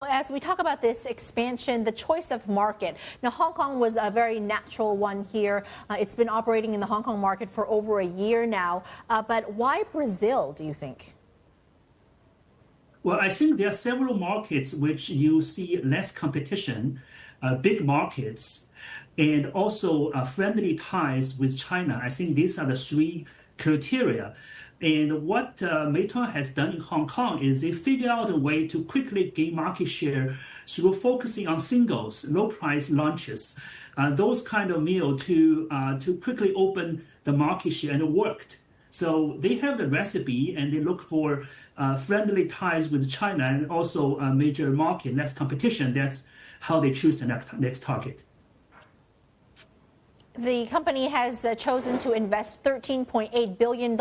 as we talk about this expansion, the choice of market. Now, Hong Kong was a very natural one here. It's been operating in the Hong Kong market for over a year now. But why Brazil, do you think? Well, I think there are several markets which you see less competition, big markets, and also friendly ties with China. I think these are the three criteria. And what Meituan has done in Hong Kong is they figure out a way to quickly gain market share through focusing on singles, low price launches, those kind of meal to quickly open the market share, and it worked. So they have the recipe and they look for friendly ties with China and also a major market, less competition. That's how they choose the next target. The company has chosen to invest $13.8 billion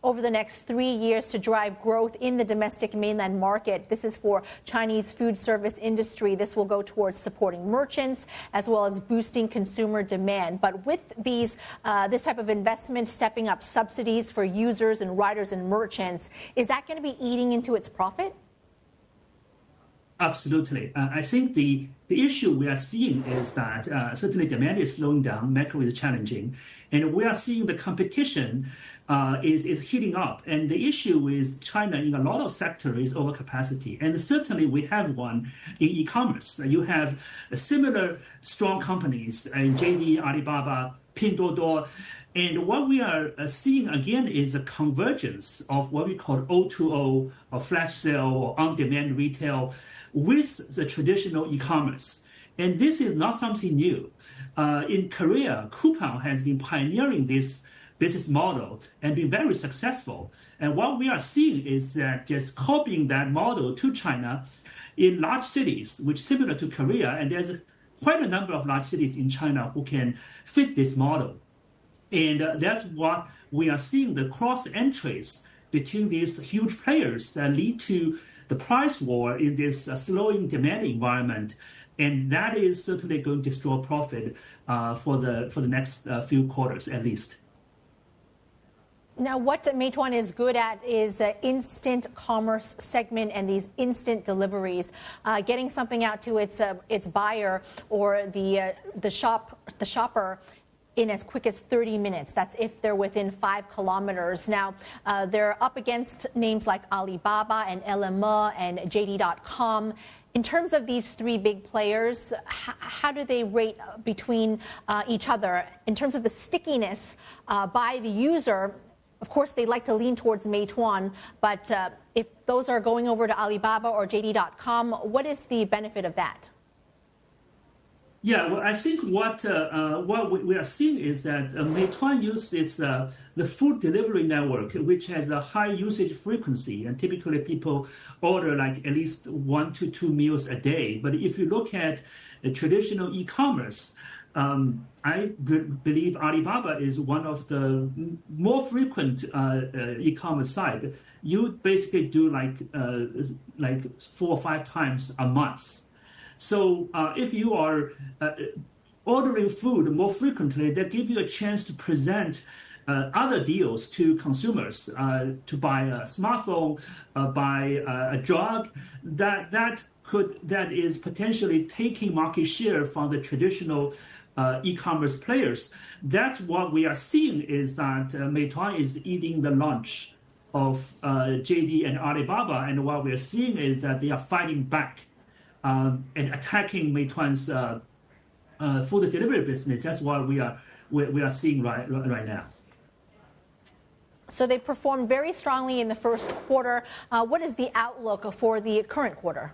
over the next 3 years to drive growth in the domestic mainland market. This is for Chinese food service industry. This will go towards supporting merchants as well as boosting consumer demand. But with this type of investment, stepping up subsidies for users and riders and merchants, is that going to be eating into its profit? Absolutely. I think the issue we are seeing is that certainly demand is slowing down, macro is challenging, and we are seeing the competition is heating up. And the issue with China in a lot of sectors is overcapacity. And certainly we have one in e-commerce. You have similar strong companies in JD, Alibaba, Pinduoduo. And what we are seeing again is a convergence of what we call O2O or flash sale or on-demand retail with the traditional e-commerce. And this is not something new. In Korea, Coupang has been pioneering this business model and been very successful. And what we are seeing is that just copying that model to China in large cities, which is similar to Korea, and there's quite a number of large cities in China who can fit this model. And that's what we are seeing, the cross entries between these huge players that lead to the price war in this slowing demand environment. And that is certainly going to destroy profit for the next few quarters at least. Now, what Meituan is good at is instant commerce segment and these instant deliveries, getting something out to its buyer or the shopper in as quick as 30 minutes. That's if they're within 5 kilometers. Now, they're up against names like Alibaba and LME and JD.com. In terms of these three big players, how do they rate between each other? In terms of the stickiness by the user, of course, they like to lean towards Meituan, but if those are going over to Alibaba or JD.com, what is the benefit of that? Yeah, well, I think what we are seeing is that Meituan uses the food delivery network, which has a high usage frequency, and typically people order like at least 1 to 2 meals a day. But if you look at traditional e-commerce, I believe Alibaba is one of the more frequent e-commerce site. You basically do like 4 or 5 times a month. So if you are ordering food more frequently, that gives you a chance to present other deals to consumers, to buy a smartphone, buy a drug, that is potentially taking market share from the traditional e-commerce players. That's what we are seeing is that Meituan is eating the lunch of JD and Alibaba, and what we are seeing is that they are fighting back and attacking Meituan's food delivery business. That's what we are seeing right now. So they performed very strongly in the first quarter. What is the outlook for the current quarter?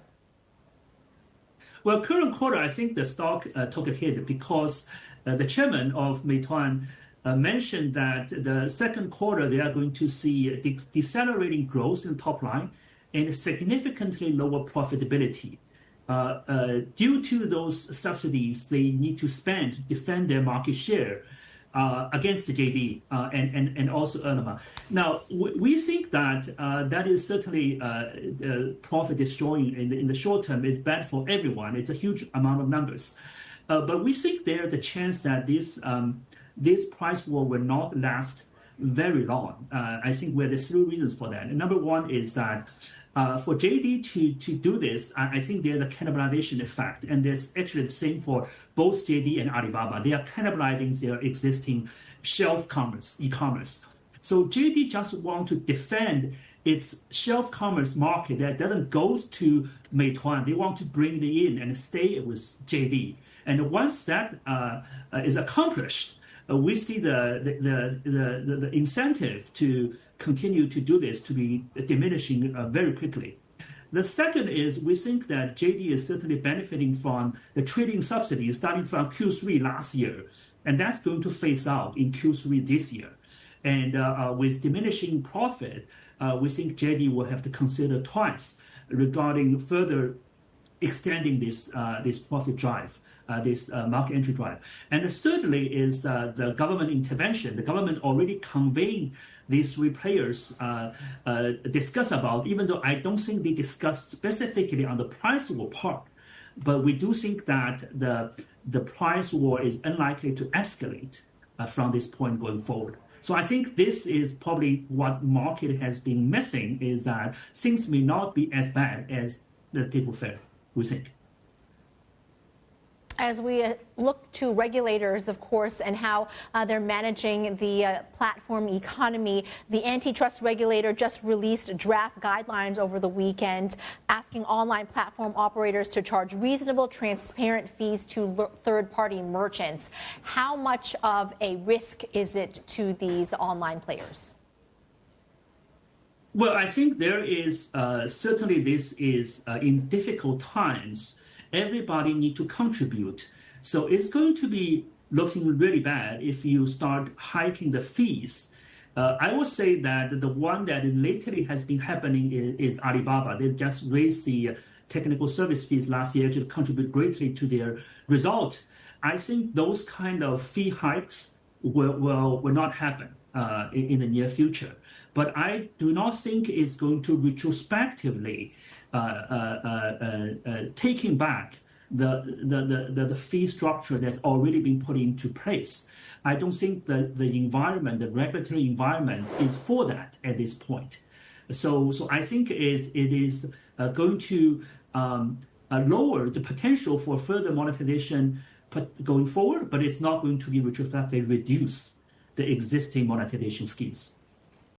Well, current quarter, I think the stock took a hit because the chairman of Meituan mentioned that the second quarter they are going to see decelerating growth in the top line and significantly lower profitability. Due to those subsidies, they need to spend to defend their market share against the JD and also LME. Now, we think that that is certainly profit destroying in the short term. It's bad for everyone. It's a huge amount of numbers. But we think there's a chance that this price war will not last very long. I think there's 3 reasons for that. And number one is that for JD to do this, I think there's a cannibalization effect, and there's actually the same for both JD and Alibaba. They are cannibalizing their existing shelf commerce, e-commerce. So JD just want to defend its shelf commerce market that doesn't go to Meituan. They want to bring it in and stay with JD. And once that is accomplished, we see the incentive to continue to do this to be diminishing very quickly. The second is we think that JD is certainly benefiting from the trading subsidies starting from Q3 last year, and that's going to phase out in Q3 this year. And with diminishing profit, we think JD will have to consider twice regarding further extending this profit drive. This market entry drive. And thirdly is the government intervention. The government already convened these three players discuss about, even though I don't think they discussed specifically on the price war part, but we do think that the price war is unlikely to escalate from this point going forward. So I think this is probably what market has been missing, is that things may not be as bad as the people fear, we think. As we look to regulators, of course, and how they're managing the platform economy, the antitrust regulator just released draft guidelines over the weekend asking online platform operators to charge reasonable, transparent fees to third-party merchants. How much of a risk is it to these online players? Well, I think there is certainly this is in difficult times. Everybody need to contribute. So it's going to be looking really bad if you start hiking the fees. I would say that the one that lately has been happening is Alibaba. They just raised the technical service fees last year to contribute greatly to their result. I think those kind of fee hikes will not happen in the near future. But I do not think it's going to retrospectively taking back the fee structure that's already been put into place. I don't think that the environment, the regulatory environment, is for that at this point. So I think it is going to lower the potential for further monetization going forward, but it's not going to be retrospectively reduce the existing monetization schemes.